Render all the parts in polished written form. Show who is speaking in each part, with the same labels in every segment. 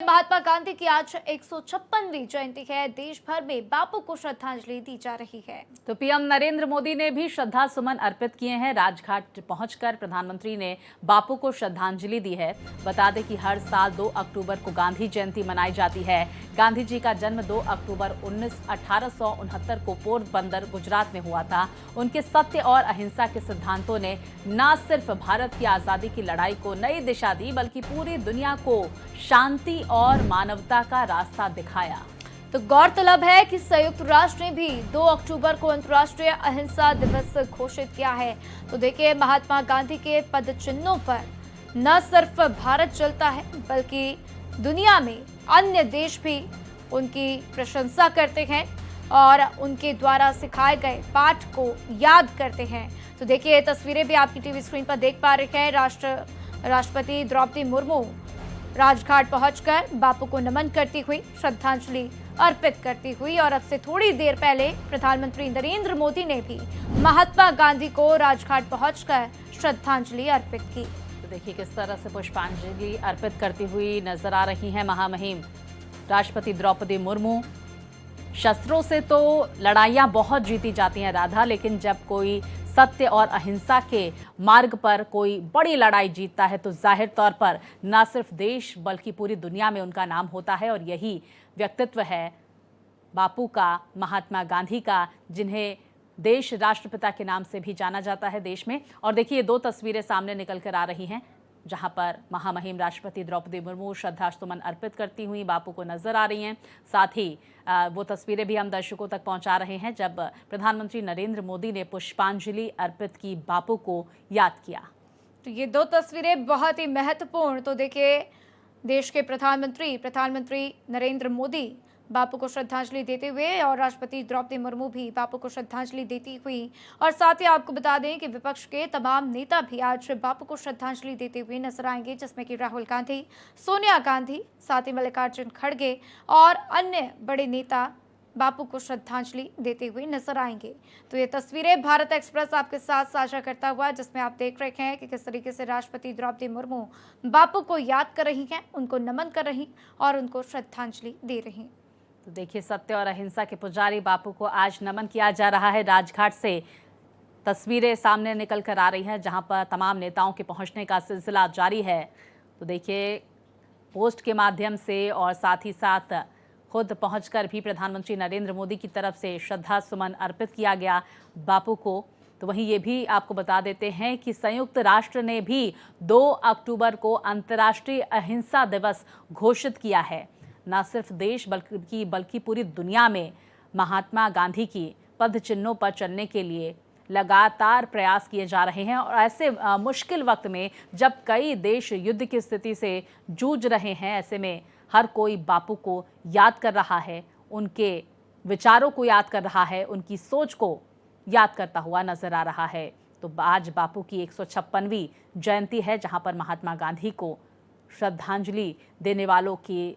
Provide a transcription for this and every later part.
Speaker 1: महात्मा गांधी की आज 156वीं जयंती है। देश भर में बापू को श्रद्धांजलि दी जा रही है।
Speaker 2: तो पीएम नरेंद्र मोदी ने भी श्रद्धा सुमन अर्पित किए हैं। राजघाट पहुंचकर प्रधानमंत्री ने बापू को श्रद्धांजलि दी है। बता दें कि हर साल 2 अक्टूबर को गांधी जयंती मनाई जाती है। गांधी जी का जन्म 2 अक्टूबर 1869 को पोरबंदर गुजरात में हुआ था। उनके सत्य और अहिंसा के सिद्धांतों ने न सिर्फ भारत की आजादी की लड़ाई को नई दिशा दी, बल्कि पूरी दुनिया को शांति और मानवता का रास्ता दिखाया।
Speaker 1: तो गौरतलब है कि संयुक्त राष्ट्र ने भी 2 अक्टूबर को अंतर्राष्ट्रीय अहिंसा दिवस घोषित किया है। तो देखिए, महात्मा गांधी के पद चिन्हों पर न सिर्फ भारत चलता है, बल्कि दुनिया में अन्य देश भी उनकी प्रशंसा करते हैं और उनके द्वारा सिखाए गए पाठ को याद करते हैं। तो देखिए, ये तस्वीरें भी आपकी टीवी स्क्रीन पर देख पा रहे हैं। राष्ट्रपति द्रौपदी मुर्मू राजघाट पहुंचकर बापू को नमन करती हुई, श्रद्धांजलि अर्पित करती हुई और अब से थोड़ी देर पहले प्रधानमंत्री नरेंद्र मोदी ने भी महात्मा गांधी को राजघाट पहुंचकर श्रद्धांजलि अर्पित की।
Speaker 2: तो देखिए किस तरह से पुष्पांजलि अर्पित करती हुई नजर आ रही हैं महामहिम राष्ट्रपति द्रौपदी मुर्मू। शस्त्रों से तो लड़ाइयां बहुत जीती जाती हैं राधा, लेकिन जब कोई सत्य और अहिंसा के मार्ग पर कोई बड़ी लड़ाई जीतता है तो जाहिर तौर पर न सिर्फ देश बल्कि पूरी दुनिया में उनका नाम होता है। और यही व्यक्तित्व है बापू का, महात्मा गांधी का, जिन्हें देश राष्ट्रपिता के नाम से भी जाना जाता है देश में। और देखिए, 2 तस्वीरें सामने निकल कर आ रही हैं जहां पर महामहिम राष्ट्रपति द्रौपदी मुर्मू श्रद्धासुमन अर्पित करती हुई बापू को नजर आ रही हैं। साथ ही वो तस्वीरें भी हम दर्शकों तक पहुंचा रहे हैं जब प्रधानमंत्री नरेंद्र मोदी ने पुष्पांजलि अर्पित की, बापू को याद किया।
Speaker 1: तो ये 2 तस्वीरें बहुत ही महत्वपूर्ण। तो देखिए, देश के प्रधानमंत्री नरेंद्र मोदी बापू को श्रद्धांजलि देते हुए और राष्ट्रपति द्रौपदी मुर्मू भी बापू को श्रद्धांजलि देती हुई। और साथ ही आपको बता दें कि विपक्ष के तमाम नेता भी आज बापू को श्रद्धांजलि देते हुए नजर आएंगे, जिसमें कि राहुल गांधी, सोनिया गांधी, साथ ही मल्लिकार्जुन खड़गे और अन्य बड़े नेता बापू को श्रद्धांजलि देते हुए नजर आएंगे। तो ये तस्वीरें भारत एक्सप्रेस आपके साथ साझा करता हुआ, जिसमें आप देख रहे हैं कि किस तरीके से राष्ट्रपति द्रौपदी मुर्मू बापू को याद कर रही हैं, उनको नमन कर रही और उनको श्रद्धांजलि दे रही।
Speaker 2: तो देखिए, सत्य और अहिंसा के पुजारी बापू को आज नमन किया जा रहा है। राजघाट से तस्वीरें सामने निकल कर आ रही हैं जहां पर तमाम नेताओं के पहुंचने का सिलसिला जारी है। तो देखिए, पोस्ट के माध्यम से और साथ ही साथ खुद पहुंचकर भी प्रधानमंत्री नरेंद्र मोदी की तरफ से श्रद्धा सुमन अर्पित किया गया बापू को। तो वहीं ये भी आपको बता देते हैं कि संयुक्त राष्ट्र ने भी 2 अक्टूबर को अंतर्राष्ट्रीय अहिंसा दिवस घोषित किया है। न सिर्फ देश बल्कि पूरी दुनिया में महात्मा गांधी की पद चिन्हों पर चलने के लिए लगातार प्रयास किए जा रहे हैं। और ऐसे मुश्किल वक्त में जब कई देश युद्ध की स्थिति से जूझ रहे हैं, ऐसे में हर कोई बापू को याद कर रहा है, उनके विचारों को याद कर रहा है, उनकी सोच को याद करता हुआ नजर आ रहा है। तो आज बापू की 156वीं जयंती है जहां पर महात्मा गांधी को श्रद्धांजलि देने वालों की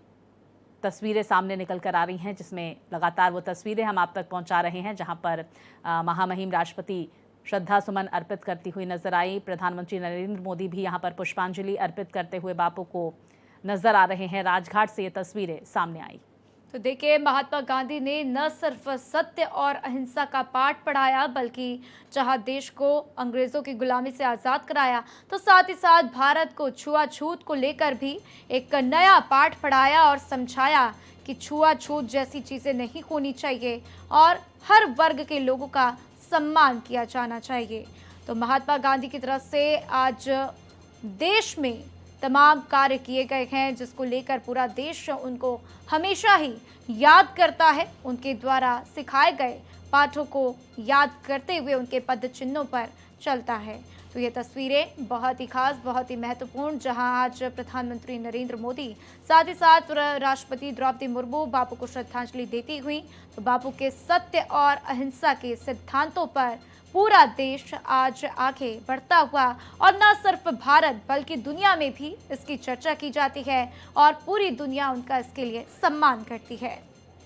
Speaker 2: तस्वीरें सामने निकल कर आ रही हैं, जिसमें लगातार वो तस्वीरें हम आप तक पहुंचा रहे हैं जहां पर महामहिम राष्ट्रपति श्रद्धा सुमन अर्पित करती हुई नजर आई। प्रधानमंत्री नरेंद्र मोदी भी यहां पर पुष्पांजलि अर्पित करते हुए बापू को नजर आ रहे हैं। राजघाट से ये तस्वीरें सामने आई।
Speaker 1: तो देखिए, महात्मा गांधी ने न सिर्फ सत्य और अहिंसा का पाठ पढ़ाया, बल्कि जहां देश को अंग्रेजों की गुलामी से आज़ाद कराया, तो साथ ही साथ भारत को छुआछूत को लेकर भी एक नया पाठ पढ़ाया और समझाया कि छुआछूत जैसी चीज़ें नहीं होनी चाहिए और हर वर्ग के लोगों का सम्मान किया जाना चाहिए। तो महात्मा गांधी की तरफ से आज देश में तमाम कार्य किए गए हैं, जिसको लेकर पूरा देश उनको हमेशा ही याद करता है। उनके द्वारा सिखाए गए पाठों को याद करते हुए उनके पद चिन्हों पर चलता है। तो ये तस्वीरें बहुत ही खास, बहुत ही महत्वपूर्ण, जहां आज प्रधानमंत्री नरेंद्र मोदी साथ ही साथ राष्ट्रपति द्रौपदी मुर्मू बापू को श्रद्धांजलि देती हुई। तो बापू के सत्य और अहिंसा के सिद्धांतों पर पूरा देश आज आगे बढ़ता हुआ और न सिर्फ भारत बल्कि दुनिया में भी इसकी चर्चा की जाती है और पूरी दुनिया उनका इसके लिए सम्मान करती है।